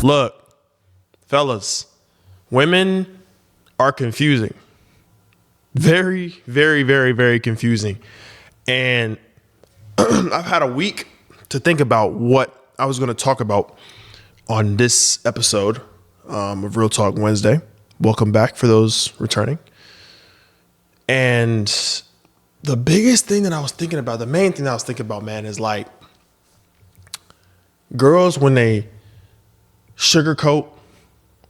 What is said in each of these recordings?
Look, fellas, women are confusing. Very, very, very, very confusing. And I've had a week to think about what I was going to talk about on this episode of Real Talk Wednesday. Welcome back for those returning. And the biggest thing that I was thinking about, the main thing that I was thinking about, man, is like girls when they sugarcoat,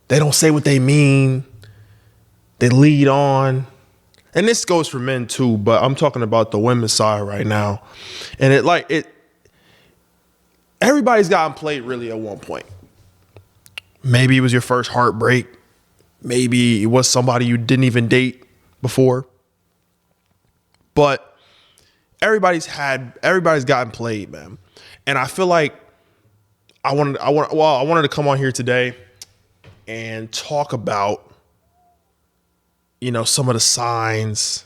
they don't say what they mean, they lead on. And this goes for men too, but I'm talking about the women's side right now. And everybody's gotten played really at one point. Maybe it was your first heartbreak. Maybe it was somebody you didn't even date before. But everybody's gotten played, man. And I feel like I wanted to come on here today and talk about, some of the signs,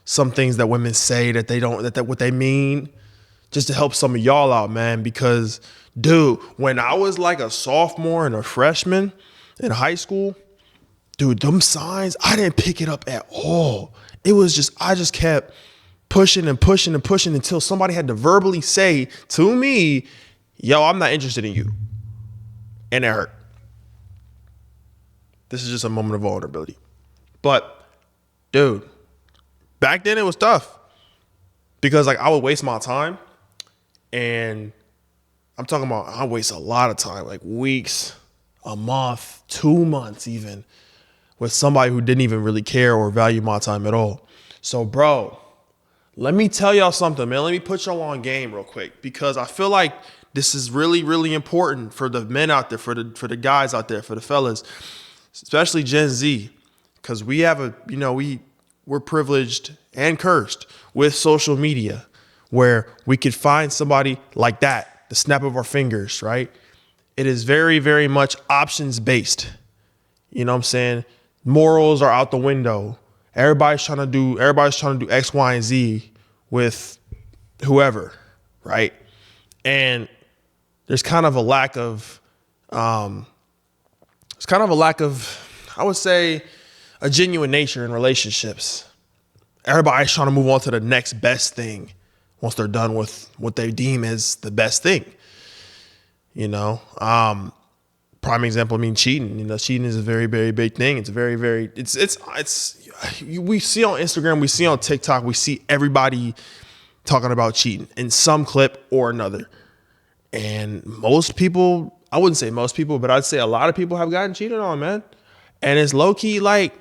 some things that women say that they don't, that what they mean, just to help some of y'all out, man. Because, dude, when I was like a sophomore and a freshman in high school, dude, them signs, I didn't pick it up at all. It was just, I just kept pushing and pushing and pushing until somebody had to verbally say to me, yo, I'm not interested in you. And it hurt. This is just a moment of vulnerability. But, dude, back then it was tough because I would waste my time, and I'm talking about I waste a lot of time, like weeks, a month, 2 months even, with somebody who didn't even really care or value my time at all. So, bro, let me tell y'all something, man. Let me put y'all on game real quick because I feel like this is really, really important for the men out there, for the guys out there, for the fellas, especially Gen Z, because we have we're privileged and cursed with social media where we could find somebody like that, the snap of our fingers, right? It is very, very much options based. You know what I'm saying? Morals are out the window. Everybody's trying to do X, Y, and Z with whoever, right? And there's kind of a lack of, I would say, a genuine nature in relationships. Everybody's trying to move on to the next best thing once they're done with what they deem as the best thing. Prime example, cheating. Cheating is a very, very big thing. It's very, very, we see on Instagram, we see on TikTok, we see everybody talking about cheating in some clip or another. And most people, I wouldn't say most people, but I'd say a lot of people have gotten cheated on, man. And it's low key, like,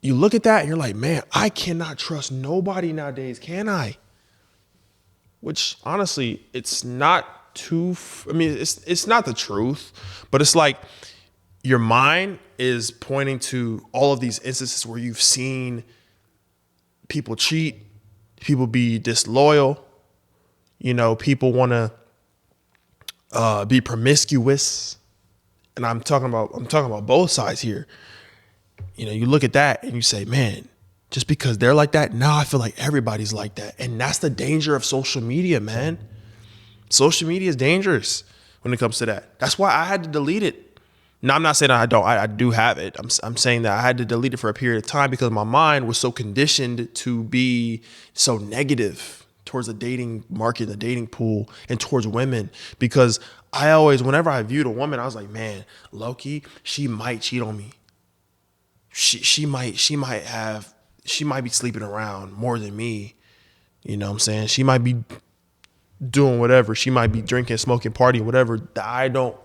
you look at that and you're like, man, I cannot trust nobody nowadays, can I? Which honestly, it's not it's not the truth, but it's like your mind is pointing to all of these instances where you've seen people cheat, people be disloyal, people want to be promiscuous. And I'm talking about both sides here. You look at that and you say, man, just because they're like that, now I feel like everybody's like that. And that's the danger of social media, man. Social media is dangerous when it comes to that. That's why I had to delete it. Now, I'm not saying I don't. I do have it. I'm saying that I had to delete it for a period of time because my mind was so conditioned to be so negative towards the dating market, the dating pool, and towards women. Because I always, whenever I viewed a woman, I was like, man, low-key, she might cheat on me. She might be sleeping around more than me. You know what I'm saying? She might be doing whatever. She might be drinking, smoking, partying, whatever that I don't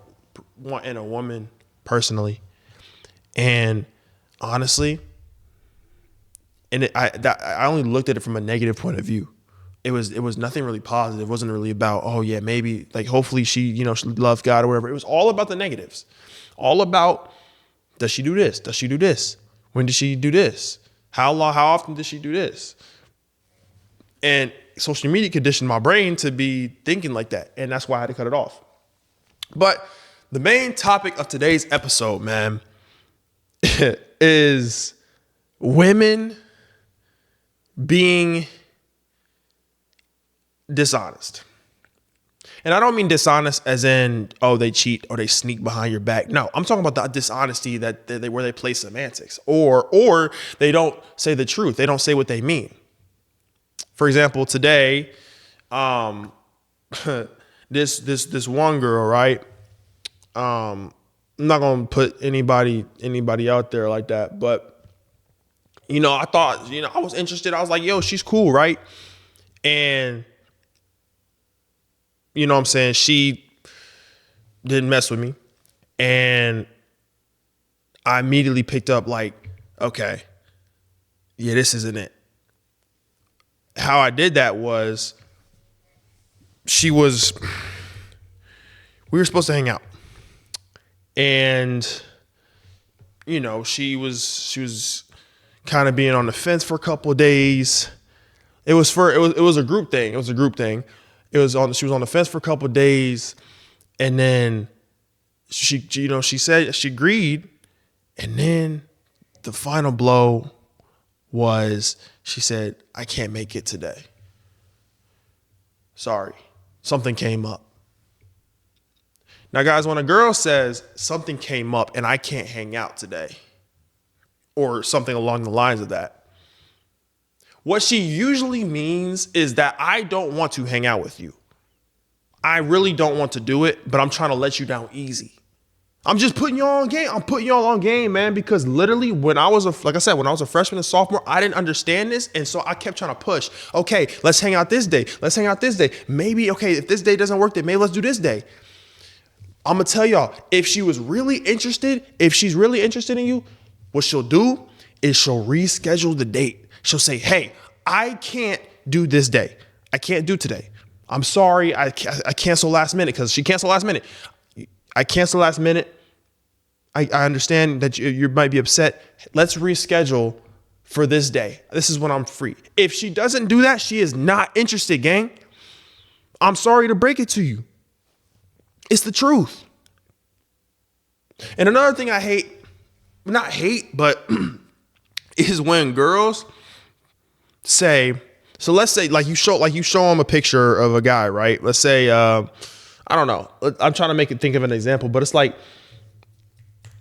want in a woman personally. And honestly, I only looked at it from a negative point of view. It was nothing really positive. It wasn't really about, oh yeah, maybe like hopefully she loves God or whatever. It was all about the negatives. All about, does she do this? Does she do this? When did she do this? How often did she do this? And social media conditioned my brain to be thinking like that. And that's why I had to cut it off. But the main topic of today's episode, man, is women being dishonest. And I don't mean dishonest as in, oh, they cheat or they sneak behind your back. No, I'm talking about the dishonesty that where they play semantics, or they don't say the truth. They don't say what they mean. For example, today, this one girl, right? I'm not gonna put anybody out there like that, but I thought, I was interested. I was like, yo, she's cool, right? And you know what I'm saying? She didn't mess with me. And I immediately picked up like, okay, yeah, this isn't it. How I did that was we were supposed to hang out. And, she was kind of being on the fence for a couple of days. It was a group thing. It was a group thing. She was on the fence for a couple of days, and then she said she agreed, and then the final blow was she said, I can't make it today. Sorry, something came up. Now, guys, when a girl says something came up and I can't hang out today, or something along the lines of that, what she usually means is that I don't want to hang out with you. I really don't want to do it, but I'm trying to let you down easy. I'm just putting y'all on game. I'm putting y'all on game, man, because literally when I was a freshman and sophomore, I didn't understand this. And so I kept trying to push. Okay, let's hang out this day. Let's hang out this day. Maybe, okay, if this day doesn't work, then maybe let's do this day. I'm going to tell y'all, if she's really interested in you, what she'll do is she'll reschedule the date. She'll say, hey, I can't do this day. I can't do today. I'm sorry. I cancel last minute, because she canceled last minute. I cancel last minute. I understand that you might be upset. Let's reschedule for this day. This is when I'm free. If she doesn't do that, she is not interested, gang. I'm sorry to break it to you. It's the truth. And another thing I not hate, but is when girls say, so let's say like you show them a picture of a guy, right? Let's say, I don't know. I'm trying to think of an example, but it's like,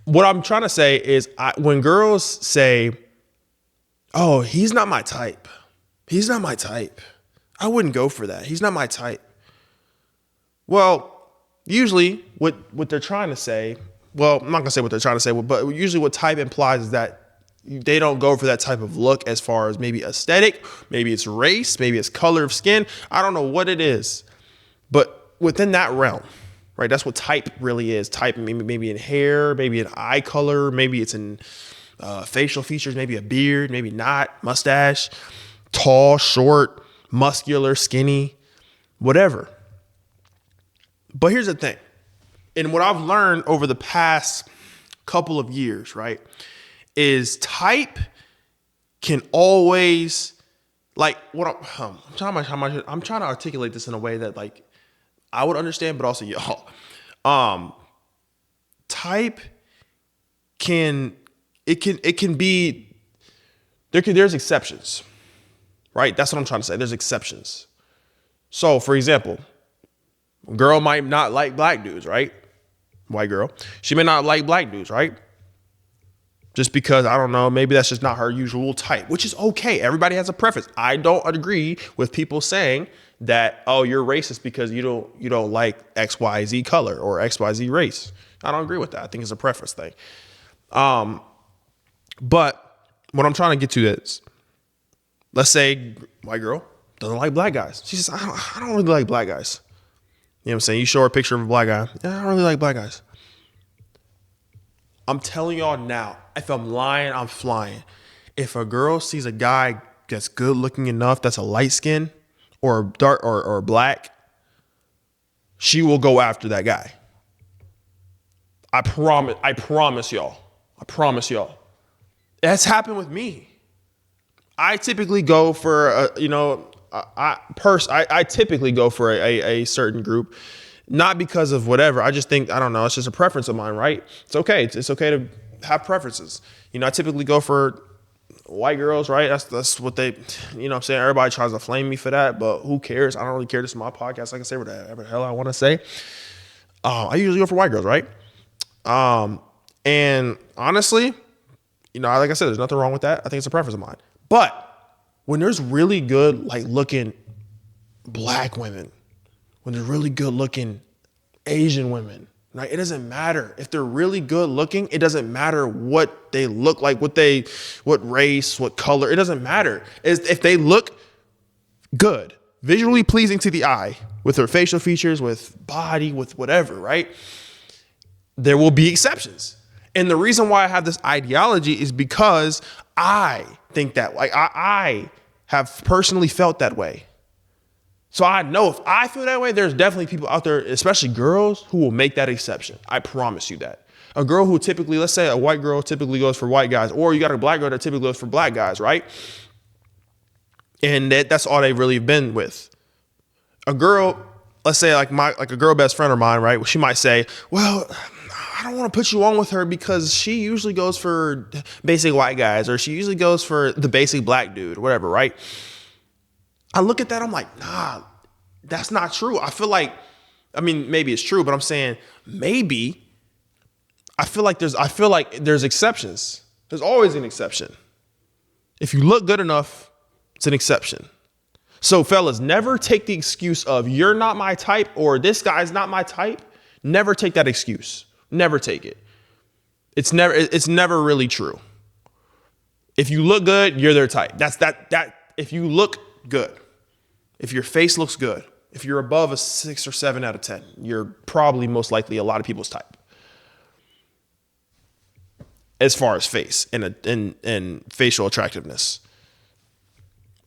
what I'm trying to say is when girls say, oh, he's not my type. He's not my type. I wouldn't go for that. He's not my type. Well, usually what they're trying to say, well, I'm not gonna say what they're trying to say, but usually what type implies is that they don't go for that type of look as far as maybe aesthetic, maybe it's race, maybe it's color of skin. I don't know what it is, but within that realm, right? That's what type really is. Type maybe in hair, maybe in eye color, maybe it's in facial features, maybe a beard, maybe not, mustache, tall, short, muscular, skinny, whatever. But here's the thing. And what I've learned over the past couple of years, right, is type can always, like, what I'm trying to articulate this in a way that like I would understand, but also y'all. Type can be, there's exceptions, right? That's what I'm trying to say. There's exceptions. So, for example, a girl might not like black dudes, right? White girl. She may not like black dudes, right? Just because, I don't know, maybe that's just not her usual type, which is okay. Everybody has a preference. I don't agree with people saying that, oh, you're racist because you don't like XYZ color or XYZ race. I don't agree with that. I think it's a preference thing. But what I'm trying to get to is, let's say white girl doesn't like black guys. She says, I don't really like black guys. You know what I'm saying? You show her a picture of a black guy. Yeah, I don't really like black guys. I'm telling y'all now, if I'm lying, I'm flying. If a girl sees a guy that's good looking enough, that's a light skin or dark or black, she will go after that guy. I promise y'all. That's happened with me. I typically go for I typically go for a certain group, not because of whatever. I just think, I don't know, it's just a preference of mine, right? It's okay. It's okay to have preferences. I typically go for white girls, right? That's what they, you know what I'm saying? Everybody tries to flame me for that, but who cares? I don't really care. This is my podcast. I can say whatever the hell I want to say. I usually go for white girls, right? And honestly, you know, like I said, there's nothing wrong with that. I think it's a preference of mine. But when there's really good, like looking black women, when there's really good looking Asian women, right? It doesn't matter if they're really good looking. It doesn't matter what they look like, what race, what color. It doesn't matter. If they look good, visually pleasing to the eye, with their facial features, with body, with whatever, right? There will be exceptions. And the reason why I have this ideology is because I think that, like, I have personally felt that way. So I know if I feel that way, there's definitely people out there, especially girls, who will make that exception. I promise you that. A girl who typically, let's say a white girl typically goes for white guys, or you got a black girl that typically goes for black guys, right? And that's all they've really been with. A girl, let's say like a girl best friend of mine, right? She might say, well, I don't want to put you on with her because she usually goes for basic white guys, or she usually goes for the basic black dude, whatever, right? I look at that, I'm like, nah, that's not true. I feel like, I mean, maybe it's true, but I'm saying maybe I feel like there's exceptions. There's always an exception. If you look good enough, it's an exception. So fellas, never take the excuse of you're not my type or this guy's not my type. Never take that excuse. Never take it. It's never really true. If you look good, you're their type. That if you look good, if your face looks good, if you're above a 6 or 7 out of 10, you're probably most likely a lot of people's type. As far as face and facial attractiveness.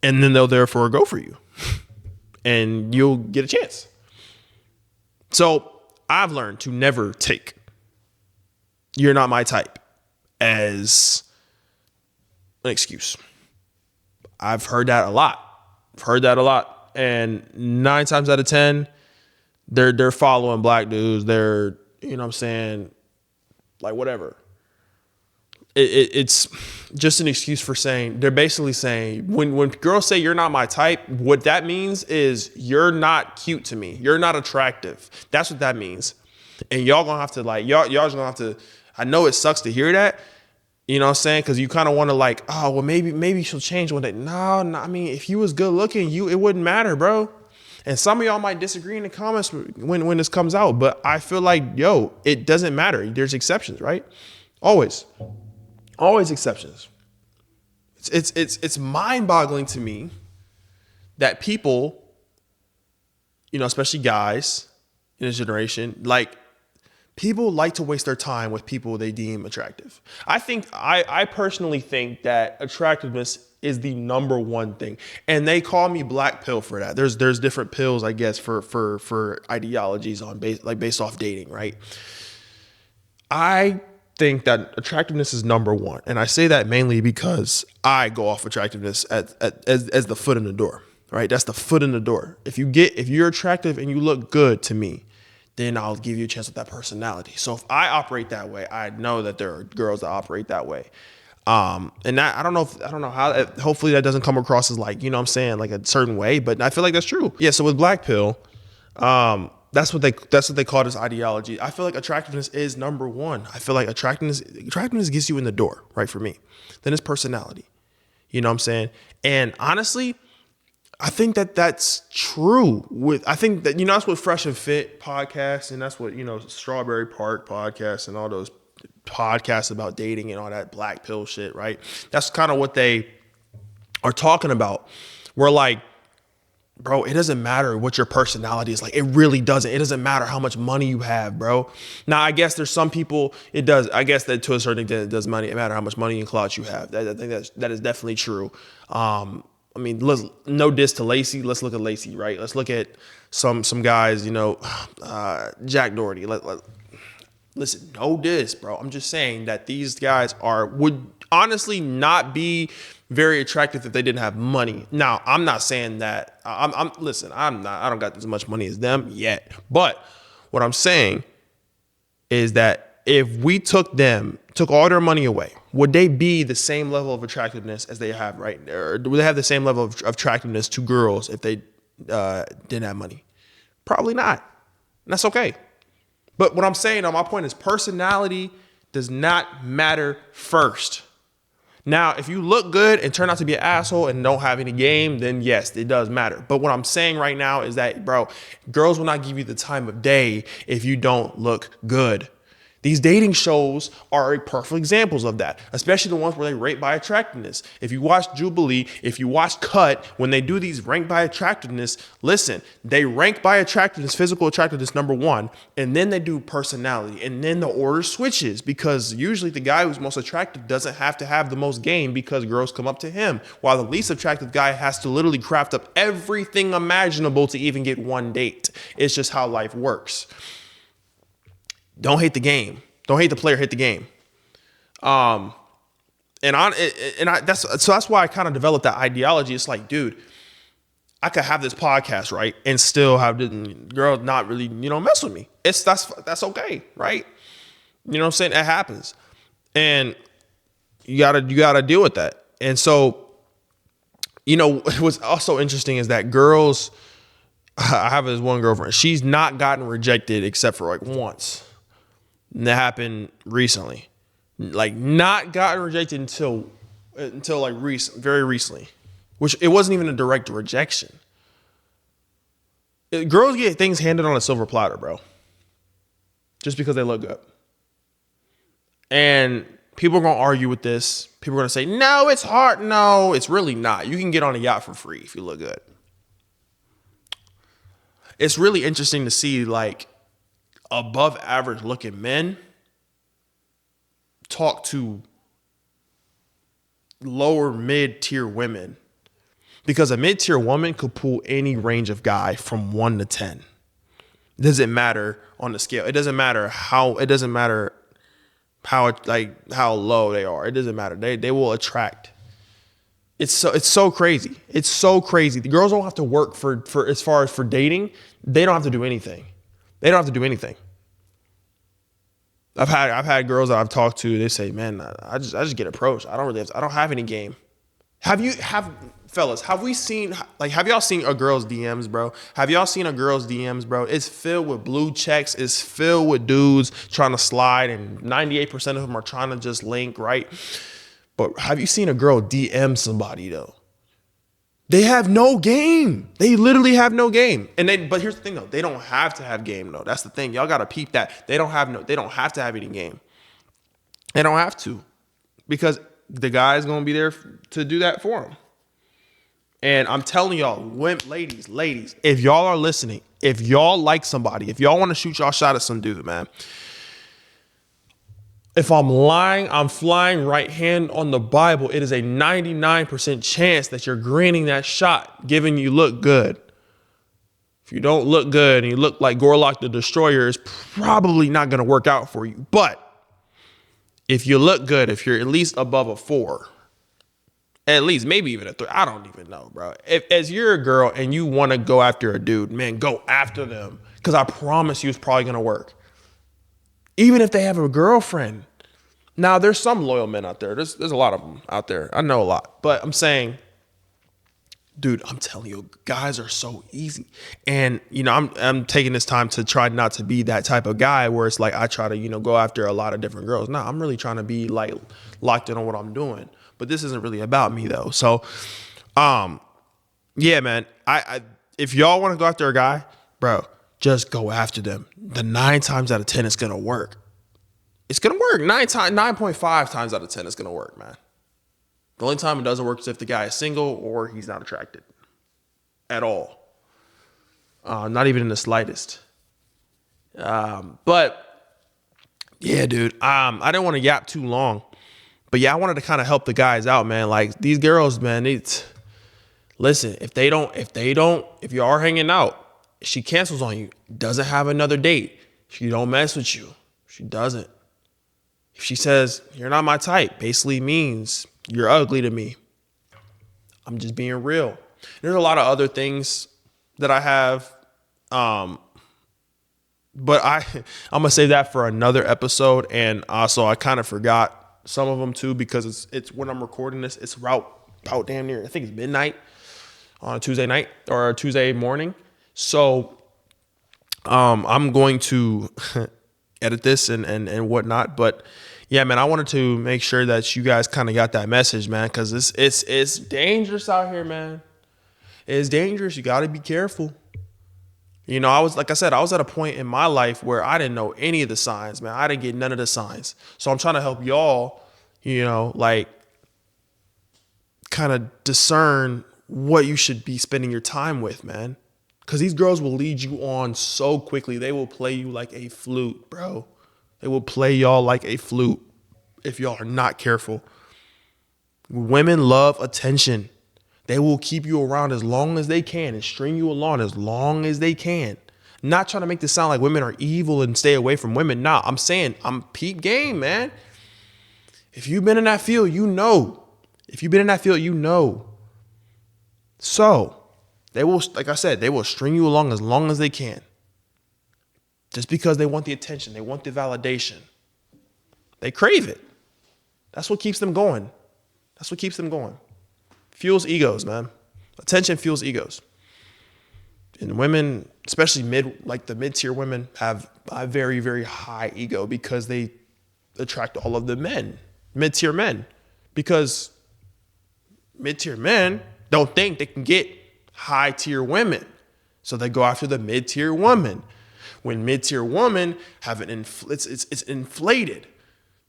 And then they'll therefore go for you and you'll get a chance. So I've learned to never take you're not my type as an excuse. I've heard that a lot. And 9 times out of 10, they're following black dudes. They're, you know what I'm saying? Like whatever. It's just an excuse for saying, they're basically saying when girls say you're not my type, what that means is you're not cute to me. You're not attractive. That's what that means. And y'all gonna have to y'all just gonna have to, I know it sucks to hear that, you know what I'm saying? Cause you kind of want to like, oh, well, maybe she'll change one day. No, I mean, if you was good looking, it wouldn't matter, bro. And some of y'all might disagree in the comments when this comes out, but I feel like, yo, it doesn't matter. There's exceptions, right? Always exceptions. It's mind-boggling to me that people, you know, especially guys in this generation, like people like to waste their time with people they deem attractive. I personally think that attractiveness is the number one thing. And they call me black pill for that. There's different pills, I guess, for ideologies on based off dating, right? I think that attractiveness is number one. And I say that mainly because I go off attractiveness as the foot in the door, right? That's the foot in the door. If you're attractive and you look good to me, then I'll give you a chance with that personality. So if I operate that way, I know that there are girls that operate that way. And that, I don't know how, hopefully that doesn't come across as like, you know what I'm saying, like a certain way, but I feel like that's true. Yeah. So with black pill, that's what they call this ideology. I feel like attractiveness is number one. I feel like attractiveness gets you in the door, right? For me, then it's personality. You know what I'm saying? And honestly, I think that that's true I think that, you know, that's what Fresh and Fit podcast, and that's what, you know, Strawberry Park podcast and all those podcasts about dating and all that black pill shit, right? That's kind of what they are talking about. We're like, bro, it doesn't matter what your personality is like. It really doesn't. It doesn't matter how much money you have, bro. Now, I guess there's some people it does. I guess that to a certain extent, it does matter how much money and clout you have. I think that is definitely true. I mean, no diss to Lacey. Let's look at Lacey, right? Let's look at some guys, you know, Jack Doherty. Listen, no diss, bro. I'm just saying that these guys would honestly not be very attractive if they didn't have money. Now, I'm not saying that. I don't got as much money as them yet. But what I'm saying is that if we took all their money away, would they be the same level of attractiveness as they have right now? Or would they have the same level of attractiveness to girls if they didn't have money? Probably not. And that's okay. But what I'm saying on my point is personality does not matter first. Now, if you look good and turn out to be an asshole and don't have any game, then yes, it does matter. But what I'm saying right now is that, bro, girls will not give you the time of day if you don't look good. These dating shows are perfect examples of that, especially the ones where they rate by attractiveness. If you watch Jubilee, if you watch Cut, when they do these rank by attractiveness, listen, they rank by attractiveness, physical attractiveness, number one, and then they do personality, and then the order switches because usually the guy who's most attractive doesn't have to have the most game because girls come up to him, while the least attractive guy has to literally craft up everything imaginable to even get one date. It's just how life works. Don't hate the game. Don't hate the player. Hate the game. That's why I kind of developed that ideology. It's like, dude, I could have this podcast, right, and still have the girl not really, mess with me. That's okay, right? You know what I'm saying? That happens, and you gotta deal with that. And so, what's also interesting is that girls. I have this one girlfriend. She's not gotten rejected except for like once. And that happened recently. Like not gotten rejected until like very recently, which it wasn't even a direct rejection. Girls get things handed on a silver platter, bro. Just because they look good. And people are going to argue with this. People are going to say, no, it's hard. No, it's really not. You can get on a yacht for free if you look good. It's really interesting to see like above average looking men talk to lower mid-tier women, because a mid-tier woman could pull any range of guy from 1 to 10. It doesn't matter on the scale. It doesn't matter how low they are. It doesn't matter. They will attract. It's so crazy. It's so crazy. The girls don't have to work for as far as for dating. They don't have to do anything. They don't have to do anything. I've had girls that I've talked to. They say, "Man, I just get approached. I don't have any game." Fellas, have y'all seen a girl's DMs, bro? Have y'all seen a girl's DMs, bro? It's filled with blue checks. It's filled with dudes trying to slide, and 98% of them are trying to just link, right? But have you seen a girl DM somebody though? They have no game. They literally have no game. But here's the thing though, they don't have to have game though. That's the thing. Y'all gotta peep that. They don't have to have any game. They don't have to, because the guy's gonna be there to do that for them. And I'm telling y'all, ladies, if y'all are listening, if y'all like somebody, if y'all want to shoot y'all shot at some dude, man. If I'm lying, I'm flying right hand on the Bible. It is a 99% chance that you're greening that shot, given you look good. If you don't look good and you look like Gorlock the Destroyer, it's probably not going to work out for you. But if you look good, if you're at least above a 4, at least maybe even a 3, I don't even know, bro. As you're a girl and you want to go after a dude, man, go after them, because I promise you it's probably going to work. Even if they have a girlfriend. Now, there's some loyal men out there. There's a lot of them out there. I know a lot. But I'm saying, dude, I'm telling you, guys are so easy. And, I'm taking this time to try not to be that type of guy where it's like I try to, go after a lot of different girls. No, I'm really trying to be like locked in on what I'm doing. But this isn't really about me, though. So, yeah, man, if y'all want to go after a guy, bro, just go after them. The 9 times out of 10, it's going to work. It's going to work. 9.5 times out of 10, it's going to work, man. The only time it doesn't work is if the guy is single or he's not attracted at all. Not even in the slightest. But yeah, dude, I didn't want to yap too long, but yeah, I wanted to kind of help the guys out, man. Like these girls, man, listen, if you are hanging out, she cancels on you, doesn't have another date, she don't mess with you, she doesn't. If she says, you're not my type, basically means you're ugly to me. I'm just being real. There's a lot of other things that I have, but I'm going to save that for another episode. And also I kind of forgot some of them too, because it's when I'm recording this, it's about damn near, I think it's midnight on a Tuesday night or a Tuesday morning. So I'm going to edit this and whatnot. But yeah, man, I wanted to make sure that you guys kind of got that message, man, because it's dangerous out here, man. It's dangerous. You got to be careful. You know, like I said, I was at a point in my life where I didn't know any of the signs, man. I didn't get none of the signs. So I'm trying to help y'all, you know, like kind of discern what you should be spending your time with, man. Because these girls will lead you on so quickly. They will play you like a flute, bro. They will play y'all like a flute if y'all are not careful. Women love attention. They will keep you around as long as they can and string you along as long as they can. Not trying to make this sound like women are evil and stay away from women. Nah, I'm saying I'm peep game, man. If you've been in that field, you know. If you've been in that field, you know. So they will, like I said, they will string you along as they can. Just because they want the attention, they want the validation. They crave it. That's what keeps them going. That's what keeps them going. Fuels egos, man. Attention fuels egos. And women, especially the mid-tier women, have a very, very high ego because they attract all of the men, mid-tier men. Because mid-tier men don't think they can get high-tier women. So they go after the mid-tier woman. When mid-tier women have it's inflated.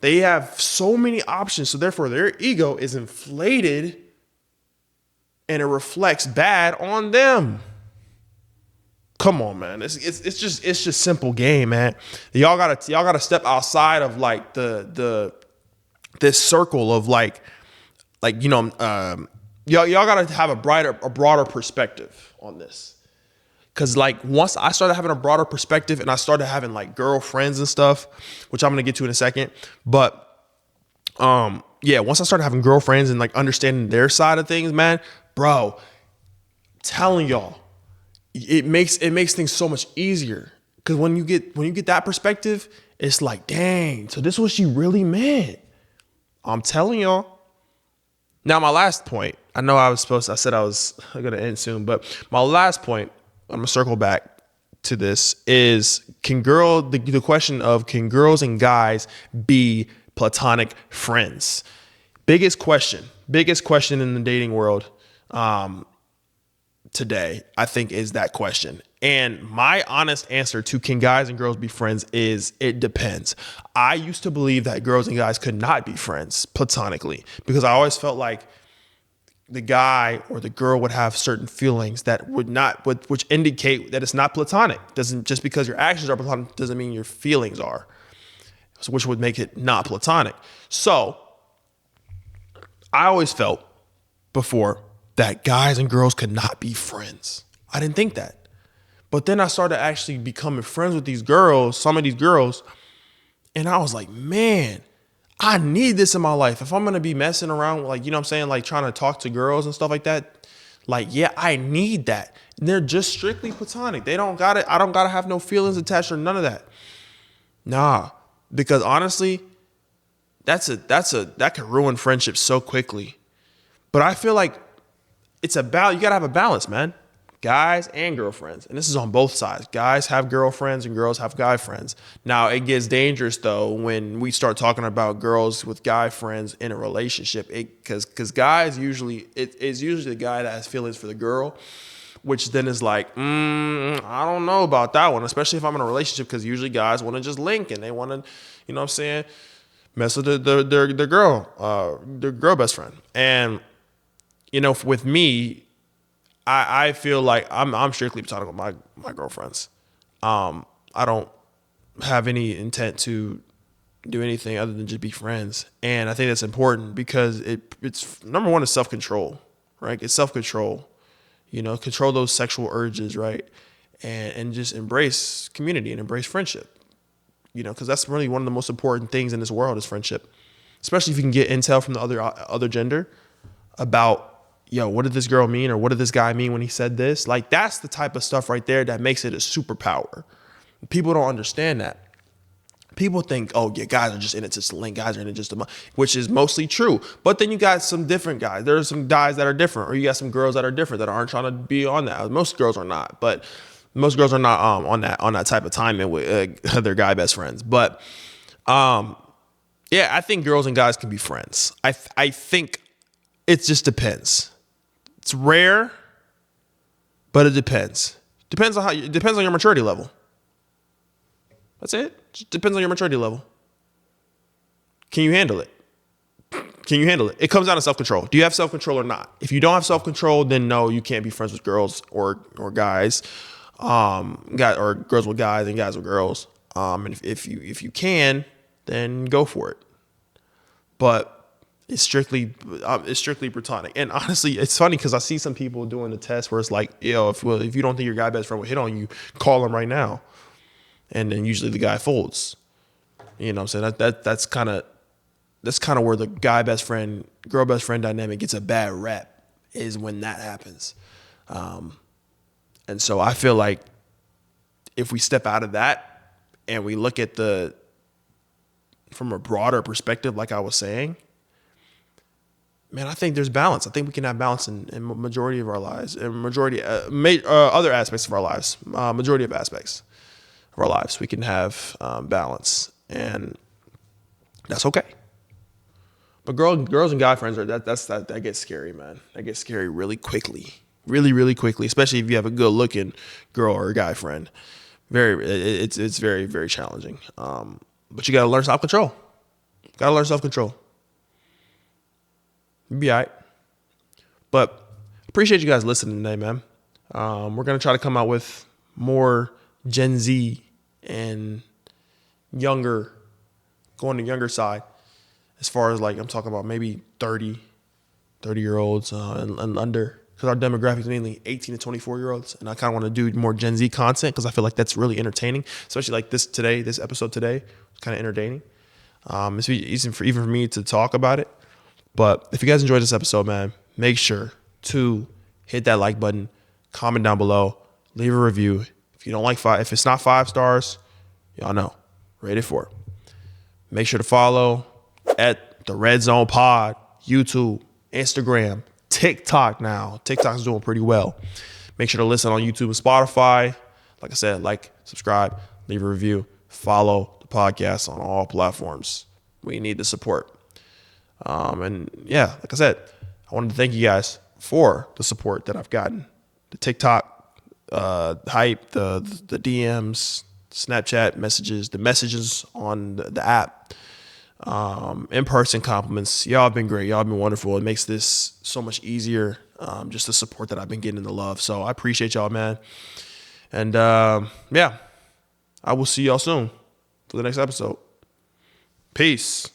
They have so many options, so therefore their ego is inflated and it reflects bad on them. Come on, man. It's just simple game, man. Y'all gotta step outside of like this circle of like you know, y'all gotta have a broader perspective on this. Cause like once I started having a broader perspective and I started having like girlfriends and stuff, which I'm gonna get to in a second, but yeah, once I started having girlfriends and like understanding their side of things, man, bro, telling y'all, it makes things so much easier. Cause when you get that perspective, it's like, dang, so this is what she really meant. I'm telling y'all. Now my last point, I know I said I was gonna end soon, but my last point, I'm gonna circle back to this, is the question of can girls and guys be platonic friends? Biggest question in the dating world today, I think, is that question. And my honest answer to can guys and girls be friends is it depends. I used to believe that girls and guys could not be friends platonically because I always felt like the guy or the girl would have certain feelings that which indicate that it's not platonic. Doesn't just because your actions are platonic doesn't mean your feelings are, which would make it not platonic. So I always felt before that guys and girls could not be friends. I didn't think that. But then I started actually becoming friends with these girls, some of these girls, and I was like, man, I need this in my life. If I'm going to be messing around, like, you know what I'm saying? Like trying to talk to girls and stuff like that. Like, yeah, I need that. And they're just strictly platonic. They don't got it. I don't got to have no feelings attached or none of that. Nah, because honestly, that can ruin friendships so quickly. But I feel like you got to have a balance, man. Guys and girlfriends. And this is on both sides. Guys have girlfriends and girls have guy friends. Now, it gets dangerous, though, when we start talking about girls with guy friends in a relationship. Because guys it's usually the guy that has feelings for the girl, which then is like, I don't know about that one, especially if I'm in a relationship, because usually guys want to just link and they want to, you know what I'm saying, mess with their girl best friend. And, you know, with me, I feel like I'm strictly platonic with my girlfriends. I don't have any intent to do anything other than just be friends. And I think that's important because it's number one is self-control, right? It's self-control, you know, control those sexual urges, right? And just embrace community and embrace friendship, you know, because that's really one of the most important things in this world is friendship, especially if you can get intel from the other gender about, yo, what did this girl mean? Or what did this guy mean when he said this? Like, that's the type of stuff right there that makes it a superpower. People don't understand that. People think, oh yeah, guys are just in it to sling, guys are in it just to, which is mostly true. But then you got some different guys. There are some guys that are different, or you got some girls that are different that aren't trying to be on that. Most girls are not, but most girls are not on that type of timing with their guy best friends. But yeah, I think girls and guys can be friends. I think it just depends. It's rare, but it depends. Depends on your maturity level. That's it. Just depends on your maturity level. Can you handle it? Can you handle it? It comes down to self-control. Do you have self-control or not? If you don't have self-control, then no, you can't be friends with girls or guys, or girls with guys and guys with girls. And if you can, then go for it. But it's strictly platonic. And honestly, it's funny because I see some people doing the test where it's like, if you don't think your guy best friend will hit on you, call him right now. And then usually the guy folds. You know what I'm saying? That's kind of where the guy best friend, girl best friend dynamic gets a bad rep, is when that happens. And so I feel like if we step out of that and we look at from a broader perspective, like I was saying, man, I think there's balance. I think we can have balance in majority of our lives, and other aspects of our lives, majority of aspects of our lives, we can have balance, and that's okay. But girls and guy friends that gets scary, man. That gets scary really quickly, really quickly, especially if you have a good looking girl or a guy friend. It's very, very challenging. But you gotta learn self-control. You'll be all right. But appreciate you guys listening today, man. We're gonna try to come out with more Gen Z and going to younger side, as far as like I'm talking about maybe 30-year-olds and under, because our demographic is mainly 18 to 24-year-olds, and I kind of want to do more Gen Z content because I feel like that's really entertaining, especially like this episode today was kind of entertaining. It's easy even for me to talk about it. But if you guys enjoyed this episode, man, make sure to hit that like button, comment down below, leave a review. If you don't like if it's not 5 stars, y'all know, rate it 4. Make sure to follow at the Red Zone Pod, YouTube, Instagram, TikTok now. TikTok's doing pretty well. Make sure to listen on YouTube and Spotify. Like I said, subscribe, leave a review, follow the podcast on all platforms. We need the support. And yeah, like I said, I wanted to thank you guys for the support that I've gotten. The TikTok hype, the DMs, Snapchat messages, the messages on the app, in-person compliments. Y'all have been great. Y'all have been wonderful. It makes this so much easier, just the support that I've been getting and the love. So I appreciate y'all, man. And yeah, I will see y'all soon for the next episode. Peace.